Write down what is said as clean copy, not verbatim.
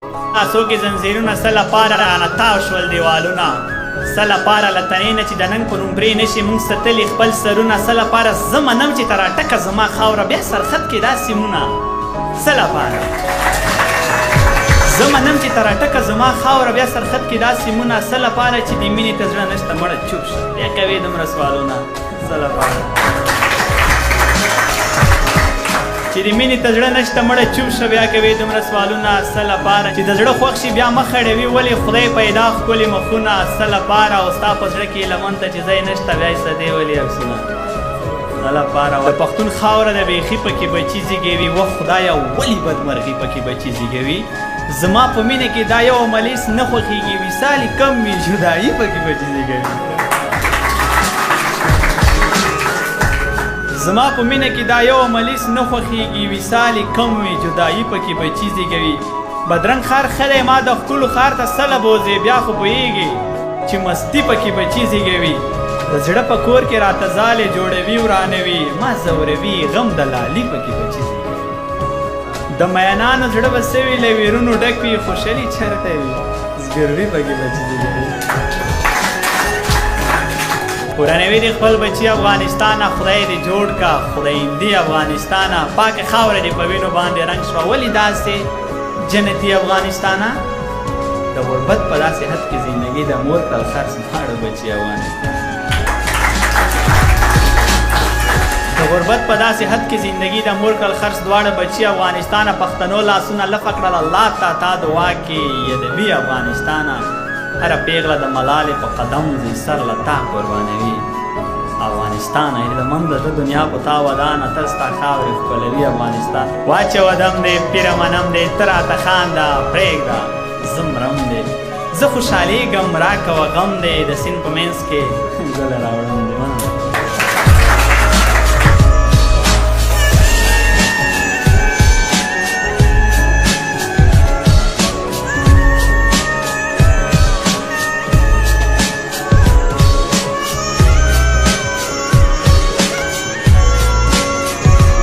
څوک زنځیرونه څه لپاره رانه تاو شول دیوالونه، څه لپاره له تنې نه چې د ننګ په نومبرې نشي موږ ستلي خپل سرونه، څه لپاره زه منم چې ته راټکه زما خاوره بیا سرخط کې دا سیمونه، څه لپاره زه منم چې ته راټکه زما خاوره بیا سرخط کې دا سیمونه، څه لپاره چې د مینې ته زړه نشته مړه چوپ شه بیا کوې دومره سوالونه، څه لپاره چې د مینې ته زړه نشته مړه چوپ شه بیا کوې دومره سوالونه، څه لپاره چې د زړه خوښ شي بیا مخ خړوي ولې خدای پیدا ښکلي مخونه، څه لپاره او ستا په زړه کې لمن ته چې ځای نشته بیا یې سدې ولې عکسونه، څه لپاره د پښتون خاوره د بیخي پکې بچي زیږوي، وه خدایه ولې بدمرغي پکې بچي زیږوي، زما په مینه کې دا یو ملیس نه خوښېږي وصال کم وي جدایي پکې بچي زیږوي، زما په مینه کې دا یو ملیس نه خوښېږي وصال کم وي جدایي پکې بچي زیږوي، بدرنګ خار خلی ما د ښکلو ښار ته سله بوځې بیا خو پوهېږي چې مستي پکې بچي زیږوي، د زړه په کور کې راته ځالې جوړوي ورانوي ما زوروي غم د لالي پکې بچي زیږوي، د مینانو زړه به سوي له ویرونو ډک وي خوشحالي چېرته وي زګروي پکې بچي زیږوي، ورانوي دې خپل بچي افغانستانه خدای دې جوړ کا خدایندي افغانستانه، پاکه خاوره دې په وینو باندې رنګ شوه ولې داسې جنتي افغانستانه، د غربت په داسې حد کې زندګي د مور کړل خرڅ دواړه بچي افغانستان، د غربت په داسې حد کې زندګي د مور کړل خرڅ دواړه بچي افغانستانه، پښتنو لاسونه لفه کړل الله تا دعا کې یدوي افغانستانه، هره پیغله د ملالې په قدم ځي سر له تا قربانوي افغانستان، هیلهمند د دنیا په تا ودانه ته ستا خاورې ښکلوي افغانستان، واچوه دم دی پیره منم دی ته راته خانده پرېږده زه مرم دی زه خوشحالېږم راکوه غم دی د سیند په منځ کې زه له راوړم دی